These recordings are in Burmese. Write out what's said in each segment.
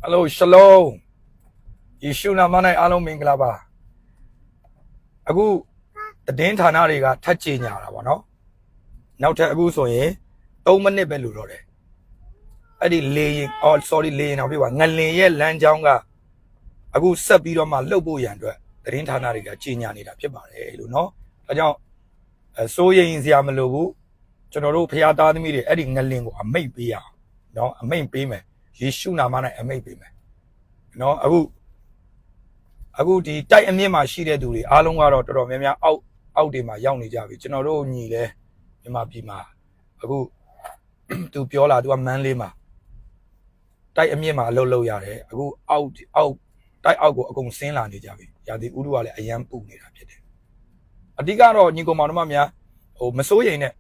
Hello, Shalom. Yeshu namanai alom minglaba. Agu the den tanariga touching yara, no? Now to Agu so ye, 3 minutes belurore. Adi laying, all sorry laying of everyone. Nalay land jonga. Agu sabiro ma lobo yandra. The den tanariga chinyani da pibare, you know? So ye in the amalobu. General Piata media adding a link a may be no a main payment. Yeshu namanai a may payment. No, Agu the tight and near my sheet do the Alonga or Memia out in my young Javi, General Nile, Emma Pima, Agu to Piola to a manly ma. Tight and near my low yare, Agu out, tight out go Saint Landy Javi, Yadi Uduale, a young poo near a digaro Nico Mamia, or Masoye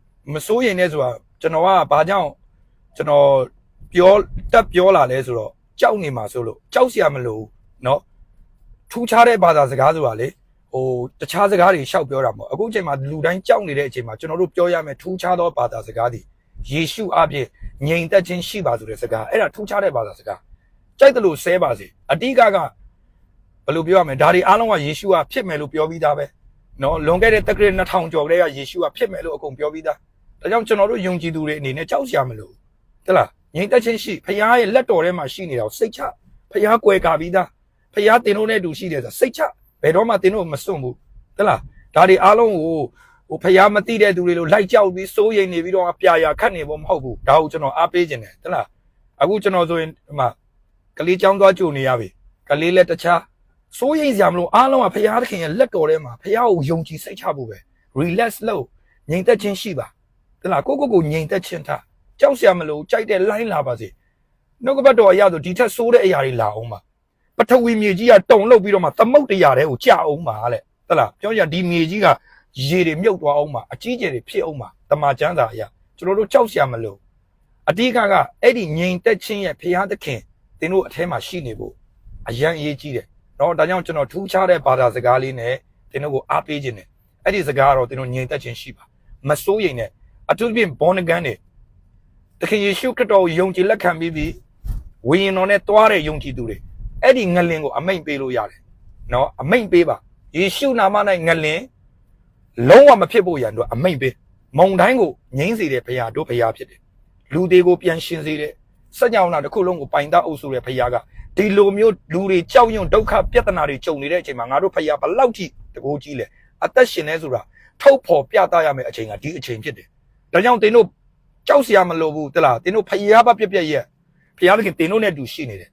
as well, Genoa, Bajan, Geno Piola Lesro, Johnny Masolo, Chausia Malo, no. ထူးခြားတဲ့ဘာသာစကားဆိုတာလေတခြားစကားတွေရှောက်ပြောတာမဟုတ်အခုချိန်မှာလူတိုင်းကြောက်နေတဲ့အချိန်မှာကျွန်တော်တို့ပြောရမယ်ထူးခြားသောဘာသာစကားတွေယေရှုအပြင်ငြိမ်သက်ခြင်းရှိပါဆိုတဲ့စကားအဲ့ဒါထူးခြားတဲ့ဘာသာစကားကြိုက်တယ်လို့ဆဲပါစေအတိကဘယ်လိုပြောရမလဲဒါတွေအားလုံးကယေရှုကဖြစ်မယ်လို့ပြောပြီးသားပဲနော်လွန်ခဲ့တဲ့တက္ကရာ2000ကျော်ကလေးကယေရှုကဖြစ်မယ်လို့အကုန်ပြောပြီးသားဒါကြောင့်ကျွန်တော်တို့ယုံကြည်သူတွေအနေနဲ့ကြောက်စရာမလိုဟုတ်လားငြိမ်သက်ခြင်းရှိဖခင်ရဲ့လက်တော်ထဲမှာရှိနေတာကိုစိတ်ချဖခင်ကွယ်ကာပြီးသားဖျားတင်လို့နဲ့တူရှိတယ်ဆိုစိတ်ချဘယ်တော့မှတင်လို့မစွန့်ဘူးတလားဒါတွေအားလုံးကိုဖျားမသိတဲ့သူတွေလို့လိုက်ကြောက်ပြီးစိုးရိမ်နေပြီးတော့ပြာရာခတ်နေဖို့မဟုတ်ဘူးဒါကိုကျွန်တော်အားပေးခြင်းတယ်တလားအခုကျွန်တော်ဆိုရင်ဒီမှာကလေးចောင်းသွားကြိုနေရပြီကလေးလက်တခြားစိုးရိမ်စရာမလိုအားလုံးကဖျားသခင်ရဲ့လက်တော်ထဲမှာဖျားကိုယုံကြည်စိတ်ချဖို့ပဲ relax လို့ငြိမ်သက်ခြင်းရှိပါတလားကိုငြိမ်သက်ခြင်းထားကြောက်စရာမလိုကြိုက်တဲ့လိုင်းလာပါစေနှုတ်ကပတ်တော်အရာဆိုဒီထက်ဆိုးတဲ့အရာတွေလာအောင်ပါပထဝီမြေကြီးကတုံလုတ်ပြီးတော့မှသမုတ်တရားတွေကိုကြာအောင်ပါလေဟုတ်လားပြောကြဒီမြေကြီးကရေတွေမြုပ်သွားအောင်ပါအကြီးကျယ်တွေဖြစ်အောင်ပါတမန်ကျမ်းစာအရာကျွန်တော်တို့ကြောက်စရာမလိုအတိကအဲ့ဒီငြိမ်သက်ခြင်းရဲ့ဘုရားသခင်သင်တို့အထဲမှာရှိနေဖို့အရန်အရေးကြီးတယ်နော်ဒါကြောင့်ကျွန်တော်ထူးခြားတဲ့ဘာသာစကားလေးနဲ့သင်တို့ကိုအားပေးခြင်းနဲ့အဲ့ဒီစကားတော့သင်တို့ငြိမ်သက်ခြင်းရှိပါမစိုးရိမ်နဲ့အထူးသဖြင့်born againတွေသခင်ယေရှုခရစ်တော်ကိုယုံကြည်လက်ခံပြီးဝိညာဉ်တော်နဲ့တွားတဲ့ယုံကြည်သူတွေအဲ့ဒီငလင်ကိုအမိန်ပေးလို့ရတယ်နော်အမိန်ပေးပါယေရှုနာမ၌ငလင်လုံးဝမဖြစ်ဖို့ရန်တို့အမိန်ပေးမုန်တိုင်းကိုငြိမ်းစေတဲ့ဘုရားတို့ဘုရားဖြစ်တယ်လူတွေကိုပြန်ရှင်းစေတဲ့စัจ java တစ်ခုလုံးကိုပိုင်သားအုပ်စုတဲ့ဘုရားကဒီလိုမျိုးလူတွေကြောက်ရွံ့ဒုက္ခပြဿနာတွေကြုံနေတဲ့အချိန်မှာငါတို့ဘုရားဘလောက်ထိတကိုးကြီးလဲအသက်ရှင်နေဆိုတာထုတ်ဖော်ပြသရမယ့်အချိန်ကဒီအချိန်ဖြစ်တယ်ဒါကြောင့်သင်တို့ကြောက်စရာမလိုဘူးတလားသင်တို့ဘုရားဘပြက်ရဲ့ဘုရားသခင်သင်တို့နဲ့တူရှိနေတယ်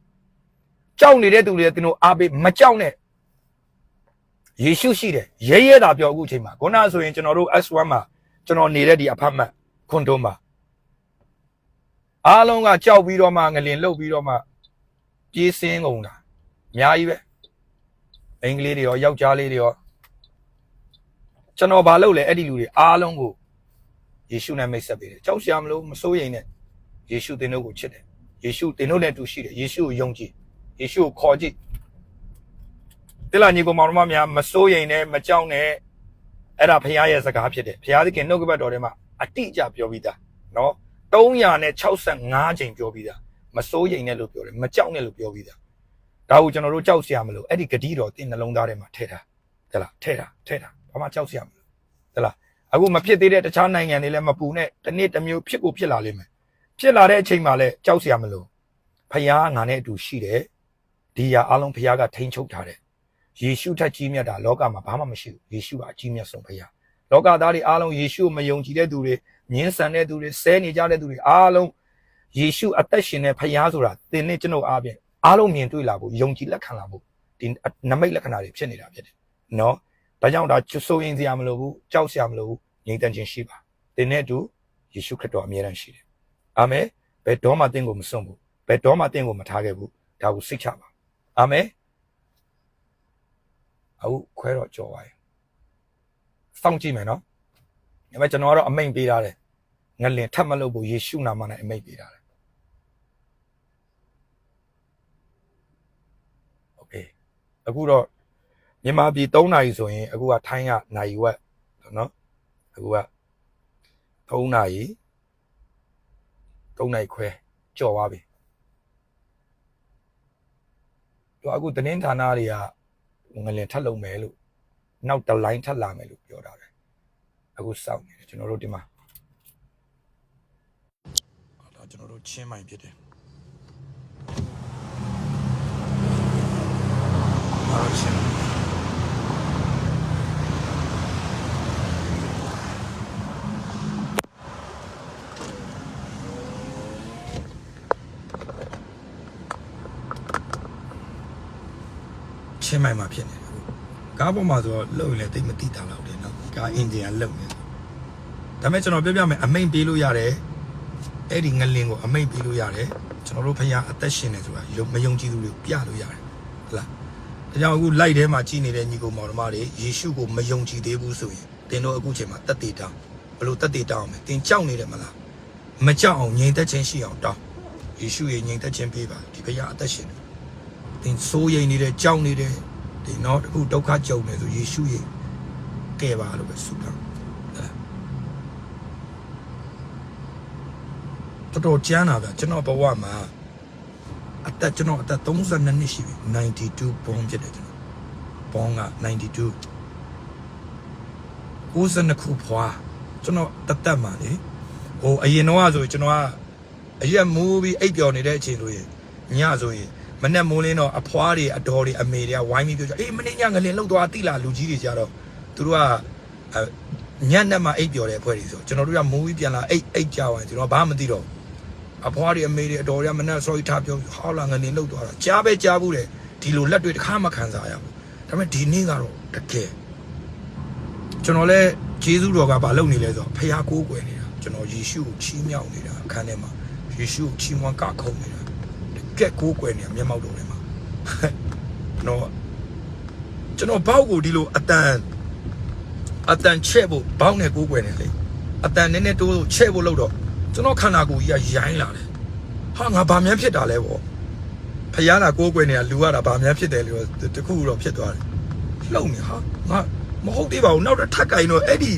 ကြောက်နေတဲ့သူတွေသင်တို့အားပေးမကြောက်နဲ့ယေရှုရှိတယ်ရဲတာပြောအခုချိန်မှာခုနဆိုရင်ကျွန်တော်တို့ S1 မှာကျွန်တော်နေတဲ့ဒီအဖတ်မှတ်ခွန်တုံးမှာအားလုံးကကြောက်ပြီးတော့မှငလင်လှုပ်ပြီးတော့မှပြေးစင်းကုန်တာအများကြီးပဲအင်္ဂလိပ်တွေရောယောက်ျားလေးတွေရောကျွန်တော်ဘာလုပ်လဲအဲ့ဒီလူတွေအားလုံးကိုယေရှုနဲ့မိတ်ဆက်ပေးတယ်ကြောက်စရာမလိုမစိုးရိမ်နဲ့ယေရှုသင်တို့ကိုချစ်တယ်ယေရှုသင်တို့နဲ့တူရှိတယ်ယေရှုကိုယုံကြည်ယေရှုကိုခေါ်ကြည့်တလားညီကောင်မောင်တို့များမစိုးရိမ်နဲ့မကြောက်နဲ့အဲ့ဒါဘုရားရဲ့စကားဖြစ်တယ်ဘုရားသခင်နှုတ်ကပတ်တော်ထဲမှာအတိအကျပြောပြီးသားနော်365ချိန်ပြောပြီးသားမစိုးရိမ်နဲ့လို့ပြောတယ်မကြောက်နဲ့လို့ပြောပြီးသားဒါကိုကျွန်တော်တို့ကြောက်စရာမလိုအဲ့ဒီဂတိတော်တင်နှလုံးသားထဲမှာထည့်ထားတလားထည့်ထားဘာမှကြောက်စရာမလိုတလားအခုမဖြစ်သေးတဲ့တခြားနိုင်ငံတွေလည်းမပူနဲ့တစ်နေ့တစ်မျိုးဖြစ်ကိုဖြစ်လာလိမ့်မယ်ဖြစ်လာတဲ့အချိန်မှာလည်းကြောက်စရာမလိုဘုရားငါနဲ့အတူရှိတယ်ဒီရာအလုံးဘုရားကထိန်းချုပ်ထားတယ်ယေရှုထက်ကြီးမြတ်တာလောကမှာဘာမှမရှိဘူးယေရှုကအကြီးမြတ်ဆုံးဘုရားလောကသားတွေအားလုံးယေရှုကိုမယုံကြည်တဲ့သူတွေငင်းဆန်တဲ့သူတွေဆဲနေကြတဲ့သူတွေအားလုံးယေရှုအသက်ရှင်တဲ့ဘုရားဆိုတာသင်နဲ့ကျွန်တော်အားဖြင့်အားလုံးမြင်တွေ့လာဖို့ယုံကြည်လက်ခံလာဖို့ဒီနမိတ်လက္ခဏာတွေဖြစ်နေတာဖြစ်တယ်နော်ဒါကြောင့်ဒါစိုးရင်စရာမလိုဘူးကြောက်စရာမလိုဘူးငြိမ်သက်ခြင်းရှိပါသင်နဲ့အတူယေရှုခရစ်တော်အမြဲတမ်းရှိတယ်အာမင်ဘယ်တော့မှသင်ကိုမစွန့်ဘူးဘယ်တော့မှသင်ကိုမထားခဲ့ဘူးဒါကိုစိတ်ချပါအာမင်အခုခွဲတော့ကြော်ပါရဲ့စောင့်ကြည့်မယ်နော်ဒါပေမဲ့ကျွန်တော်ကတော့အမိန့်ပေးထားတယ်ငလင်ထပ်မလုပ်ဘူးယေရှုနာမနဲ့အမိန့်ပေးထားတယ်โอเคအခုတော့မြန်မာပြည်3နာရီဆိုရင်အခုကထိုင်းကနာရီဝက်နော်အခုက3နာရီခွဲကြော်သွားပြီ တော့အခုတင်းဌာနတွေကငလင်ထပ်လုံမယ်လို့နောက်တစ်လိုင်းထပ်လာမယ်လို့ပြောတာပဲအခုစောင့်နေတယ်ကျွန်တော်တို့ဒီမှာဒါကျွန်တော်တို့ချင်းမိုင်ဖြစ်တယ်အားလုံးချင်းချင်းမိုင်မှာဖြစ်နေတယ်ကားပေါ်မှာဆိုတော့လုံရင်လည်းတိတ်မတိတာတော့တယ်နော်ကားအင်ဂျင်ကလုံနေဒါပေမဲ့ကျွန်တော်ပြောပြမယ်အမိန်ပေးလို့ရတယ်အဲ့ဒီငလင်ကိုအမိန်ပေးလို့ရတယ်ကျွန်တော်တို့ဖခင်အသက်ရှင်နေဆိုတာမယုံကြည်သူတွေပြလို့ရတယ်ဟုတ်လားဒါကြောင့်အခု live ထဲမှာကြည်နေတဲ့ညီကောင်မောင်နှမတွေယေရှုကိုမယုံကြည်သေးဘူးဆိုရင်တင်တို့အခုချိန်မှာတက်တေတောင်းဘလို့တက်တေတောင်းအောင်တင်ကြောက်နေတယ်မလားမကြောက်အောင်ငြိမ်သက်ခြင်းရှိအောင်တောင်းယေရှုရဲ့ငြိမ်သက်ခြင်းပေးပါဒီဖခင်အသက်ရှင်နေတင်စိုးရိမ်နေတယ်ကြောက်နေတယ်ဒီနော်အခုဒုက္ခကြုံနေဆိုယေရှုရဲ့ကဲပါလို့ပဲဆုတောင်းတော်ကျန်းတာဗျကျွန်တော်ဘဝမှာကျွန်တော်အသက်32နှစ်ရှိပြီ92ဘုံဖြစ်တယ်ကျွန်တော်ဘုံက92 92ခုဖွာကျွန်တော်တက်မှာလေဟိုအရင်တော့ဆိုကျွန်တော်ကအရက်မူးပြီးအိပ်ပျော်နေတဲ့အချိန်ဆိုရင်ညဆိုရင်မနဲ့မိုးလင်းတော့အဖွားတွေအတော်တွေအမေတွေကဝိုင်းပြီးပြောကြအေးမနေ့ညငလင်လှုပ်သွားတိလာလူကြီးတွေကြတော့သူတို့ကညက်နဲ့မှအိပ်ပျော်တဲ့အဖွဲ့တွေဆိုကျွန်တော်တို့ကမိုးပြီးပြန်လာအိပ်ကြသွားရင်ကျွန်တော်ဘာမှမသိတော့အဖွားတွေအမေတွေအတော်တွေကမနဲ့ sorry ထားပြောဟောလာငလင်လှုပ်သွားတာကြားပဲကြားဘူးတယ်ဒီလိုလက်တွေတစ်ခါမှခံစားရဘူးဒါပေမဲ့ဒီနေ့ကတော့တကယ်ကျွန်တော်လည်းဂျေဇုတော်ကဘာလုပ်နေလဲဆိုတော့ဖခင်ကိုးကွယ်နေတာကျွန်တော်ယေရှုကိုချီးမြှောက်နေတာအခန်းထဲမှာယေရှုကိုချီးမွမ်းကခုံနေတာကက်ကိုးကွယ်နေတာမျက်မှောက်တော်ထဲမှာကျွန်တော်ဘောက်ကိုဒီလိုအတန်ချက်ဖို့ဘောက်နဲ့ကိုးကွယ်နေလေအတန်နည်းနည်းတိုးချက်ဖို့လုပ်တော့ကျွန်တော်ခန္ဓာကိုယ်ကြီးကရိုင်းလာတယ်ဟာငါဘာမှဖြစ်တာလဲပေါ့ဖယားတာကိုးကွယ်နေတာလူရတာဘာမှဖြစ်တယ်လို့တခုတော့ဖြစ်သွားတယ်လှုပ်နေဟာငါမဟုတ်သေးပါဘူးနောက်တော့ထက်ကင်တော့အဲ့ဒီ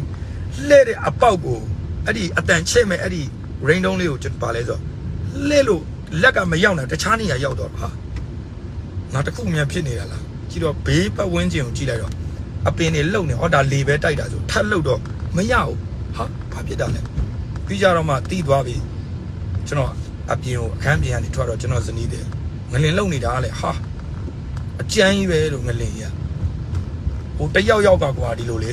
လှဲ့တဲ့အပေါက်ကိုအဲ့ဒီအတန်ချက်မဲ့အဲ့ဒီ rain down လေးကိုကျွန်တော်ပါလဲဆိုလှဲ့လို့လက်ကမရောက်နိုင်တခြားနေရာရောက်တော့ဟာငါတခုမြန်ဖြစ်နေတာလားကြည့်တော့ဘေးပတ်ဝန်းကျင်ကိုကြည့်လိုက်တော့အပင်တွေလှုပ်နေဟောဒါလေပဲတိုက်တာဆိုထပ်လှုပ်တော့မရဘူးဟာဘာဖြစ်တာလဲပြီးကြတော့မှတီးသွားပြီကျွန်တော်အပြင်ကိုအခန်းပြင်ကနေထွက်တော့ကျွန်တော်ဇနီးတယ်ငလင်လှုပ်နေတာလေဟာအကျန်းကြီးပဲလို့ငလင်ကြီးဟိုတယောက်ကကွာဒီလိုလေ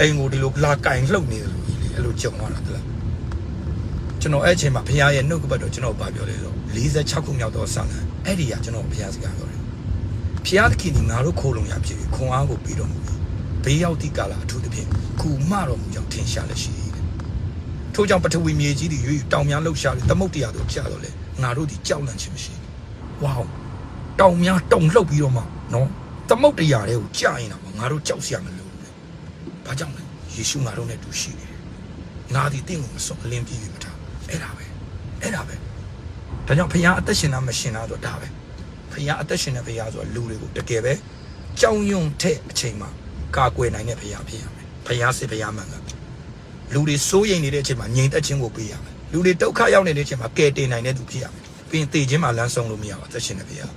အိမ်ကိုဒီလိုလာကင်လှုပ်နေတယ်လို့ကြီးလေအဲ့လိုကြုံရတာတလားကျွန်တော်အဲ့အချိန်မှာဘုရားရဲ့နှုတ်ကပတ်တော်ကျွန်တော်ဗာပြောလဲဆို46ခုမြောက်သောဆာလံအဲ့ဒီကကျွန်တော်ဘုရားစကားပြောတယ်ဘုရားသခင်ကငါတို့ခိုးလုံရဖြစ်ပြီးခွန်အားကိုပေးတော်မူပြီးဘေးရောက်သည့်ကာလအထူးသဖြင့်ခုမတော်မူကြောင့်ထင်ရှားလက်ရှိတယ်ထို့ကြောင့်ပထဝီမြေကြီးသည်ရွေတောင်များလှုပ်ရှားလေသမုတ်တရားတို့ကြာတော့လေငါတို့ဒီကြောက်လန့်ခြင်းမရှိဝေါတောင်များတုံလှုပ်ပြီးတော့မှနော်သမုတ်တရားတွေကိုကြာရင်တော့ငါတို့ကြောက်စရာမလိုဘူးဘာကြောင့်လဲယေရှုငါတို့နဲ့တူရှိနေတယ်ငါဒီတင့်ကိုမစွန့်အလင်းပြေးပြီးမထားအဲ့ဒါပဲဒါကြောင့်ဖခင်အသက်ရှင်တာမရှင်တာဆိုဒါပဲဖခင်အသက်ရှင်တဲ့ဖခင်ဆိုတာလူတွေကိုတကယ်ပဲကြောင်ယုံတဲ့အချိန်မှာကာကွယ်နိုင်တဲ့ဖခင်ဖြစ်ရမယ်ဖခင်စစ်ဖခင်မှန်ကလူတွေစိုးရိမ်နေတဲ့အချိန်မှာငြိမ်သက်ခြင်းကိုပေးရမယ်လူတွေဒုက္ခရောက်နေတဲ့အချိန်မှာကယ်တင်နိုင်တဲ့သူဖြစ်ရမယ်ပြီးရင်သေခြင်းမှာလမ်းဆုံးလို့မရဘူးအသက်ရှင်တဲ့ဖခင်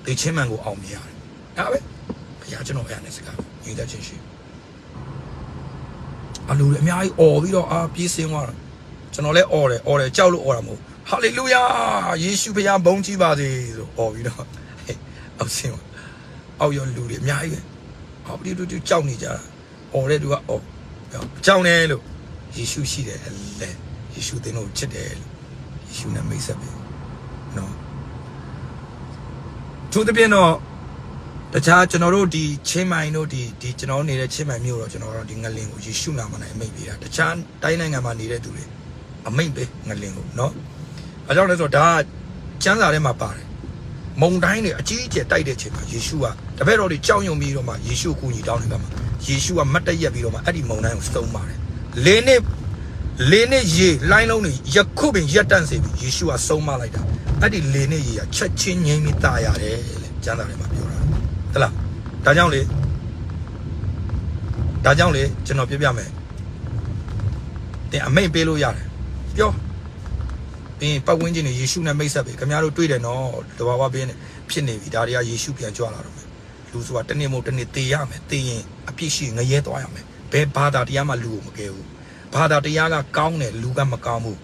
သေခြင်းမှန်ကိုအောင်မြင်ရတယ်ဒါပဲဖခင်ကျွန်တော်အဲ့နဲ့စကားငြိမ်သက်ခြင်းရှိအလူတွေအများကြီးអော်ပြီးတော့ပြေးစင်းသွားတာကျွန်တော်လည်းអော်တယ်ကြောက်လို့អော်တာမဟုတ်ဟာလေလုယာယေရှုဖခင်ဘုန်းကြီးပါစေဆိုអော်ပြီးတော့အောက်ဆင်းအောက်ရောလူတွေအများကြီးပဲအော်ပြီးတော့ကြောက်နေကြတာអော်တဲ့သူကအော်ကြောက်နေလို့ယေရှုရှိတယ်လေယေရှုသင်တို့ချစ်တယ်လို့ယေရှုနဲ့မိတ်ဆက်ပြီနော်သူတပြင်းတော့တခြားကျွန်တော်တို့ဒီချင်းမိုင်တို့ဒီကျွန်တော်နေတဲ့ချင်းမိုင်မြို့တော့ကျွန်တော်တို့ဒီငလင်ကိုယေရှုနာမနဲ့အမိန့်ပေးတာတခြားတိုင်းနိုင်ငံမှာနေတဲ့သူတွေအမိန့်ပေးငလင်ကိုနော်အဲကြောင့်လဲဆိုတော့ဒါကျမ်းစာထဲမှာပါတယ်မုန်တိုင်းတွေအကြီးအကျယ်တိုက်တဲ့အချိန်မှာယေရှုကတပည့်တော်တွေကြောက်ရွံ့ပြီးတော့မှယေရှုကိုကူညီတောင်းနေတာမှာယေရှုကမတ်တရက်ပြီးတော့မှအဲ့ဒီမုန်တိုင်းကိုစုံပါတယ်လေးနှစ်ရေလိုင်းလုံးတွေယခုပင်ရက်တန့်စေပြီးယေရှုကစုံမလိုက်တာအဲ့ဒီလေးနှစ်ရေကချက်ချင်းငြိမ်းပြီးတာရတယ်လေကျမ်းစာထဲမှာပြောတာဟဲ့လားဒါကြောင့်လေကျွန်တော်ပြပြမယ်တင်အမိန့်ပေးလို့ရတယ်ပြော ပြီးရင်ပတ်ဝန်းကျင်တွေယေရှုနဲ့မိတ်ဆက်ပြီခင်ဗျားတို့တွေ့တယ်နော်တဘာဝပင်းဖြစ်နေပြီဒါတွေကယေရှုပြန်ကြွလာတော့မယ်လူဆိုတာတစ်နေ့မို့တစ်နေ့သေရမယ်သေရင်အပြစ်ရှိငရဲသွားရမယ်ဘယ်ဘာသာတရားမှလူကိုမကယ်ဘူးဘာသာတရားကကောင်းတယ်လူကမကောင်းဘူး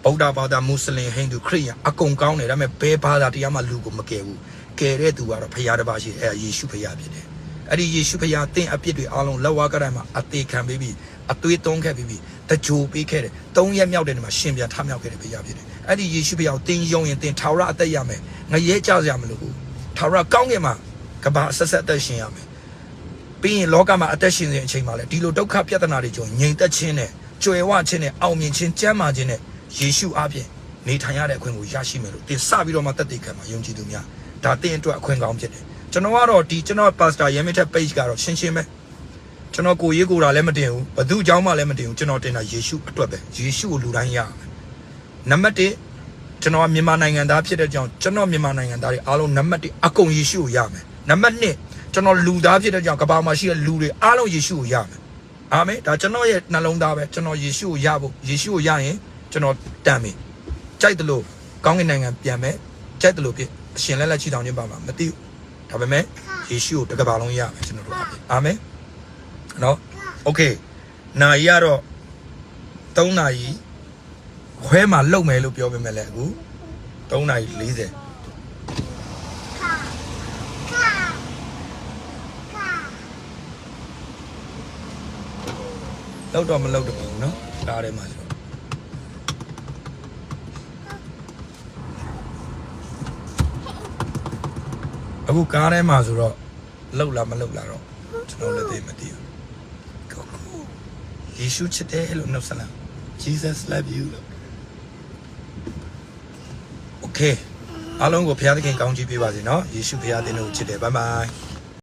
ဗုဒ္ဓဘာသာမွတ်စလင်ဟိန္ဒူခရစ်ယာန်အကုန်ကောင်းတယ်ဒါပေမဲ့ဘယ်ဘာသာတရားမှလူကိုမကယ်ဘူးကယ်တဲ့သူကတော့ဖခင်တစ်ပါးရှိတယ်အဲယေရှုဖခင်ဖြစ်တယ်အဲ့ဒီယေရှုဖခင်တင်းအပြစ်တွေအားလုံးလက်ဝါးကတိုင်းမှာအသေးခံပေးပြီးအသွေးသွန်းခဲ့ပြီးတကြိုပေးခဲ့တယ်3ရက်မြောက်တဲ့နေ့မှာရှင်ပြန်ထမြောက်ခဲ့တယ်ဖခင်ဖြစ်တယ်အဲ့ဒီယေရှုဖခင်ကိုတင်းယုံရင်တင်းထာဝရအသက်ရမယ်ငရဲကြစရာမလိုဘူးထာဝရကောင်းကင်မှာကဘာဆက်ဆက်အသက်ရှင်ရမယ်ပြီးရင်လောကမှာအသက်ရှင်နေတဲ့အချိန်မှာလည်းဒီလိုဒုက္ခပြဿနာတွေကြုံငြိမ်သက်ခြင်းနဲ့ကြွယ်ဝခြင်းနဲ့အောင်မြင်ခြင်းကျမ်းမာခြင်းနဲ့ယေရှုအားဖြင့်နေထိုင်ရတဲ့အခွင့်ကိုရရှိမယ်လို့သင်စပြီးတော့မှသက်သေခံမှာယုံကြည်သူများဒါသင်အတွက်အခွင့်ကောင်းဖြစ်တယ်ကျွန်တော်ကတော့ကျွန်တော် pastor ရဲမထက် page ကတော့ရှင်းရှင်းပဲကျွန်တော်ကိုရေးကိုတာလည်းမတင်ဘူးဘသူအကြောင်းမှလည်းမတင်ဘူးကျွန်တော်တင်တာယေရှုအတွက်ပဲယေရှုကိုလူတိုင်းရမယ်နံပါတ်1ကျွန်တော်မြန်မာနိုင်ငံသားဖြစ်တဲ့ကြောင့်ကျွန်တော်မြန်မာနိုင်ငံသားတွေအားလုံးနံပါတ်1အကုန်ယေရှုကိုရမယ်နံပါတ်2ကျွန်တော်လူသားဖြစ်တဲ့ကြောင့်ကမ္ဘာမှာရှိတဲ့လူတွေအားလုံးယေရှုကိုရမယ်အာမင်ဒါကျွန်တော်ရဲ့နှလုံးသားပဲကျွန်တော်ယေရှုကိုရဖို့ယေရှုကိုရရင်ကျွန်တော်တန်ပြီကြိုက်တယ်လို့ကောင်းကင်နိုင်ငံပြန်မယ်ကြိုက်တယ်လို့ဖြစ်အရှင်လက်လက်ချီတောင်းခြင်းပါမှာမသိဘူးဒါပေမဲ့ယေရှုကိုတစ်ကမ္ဘာလုံးရမယ်ကျွန်တော်တို့အာမင်နော်โอเคနာရီကတော့3နာရီခွဲမှာလုံမယ်လို့ပြောပေမဲ့လည်းအခု3နာရီ40လောက်တော့မလောက်တော့ဘူးเนาะကားထဲမှာဆိုတော့အခုကားထဲမှာဆိုတော့လောက်လားမလောက်လားတော့ကျွန်တော်လည်းသိမသိဘူးကိုကိုယေရှုချစ်တယ်လို့နှုတ်ဆက်လာ Jesus love you လို့ Okay အားလုံးကိုဘုရားသခင်ကောင်းချီးပေးပါစေเนาะယေရှုဘုရားသခင်ကိုချစ်တယ် bye bye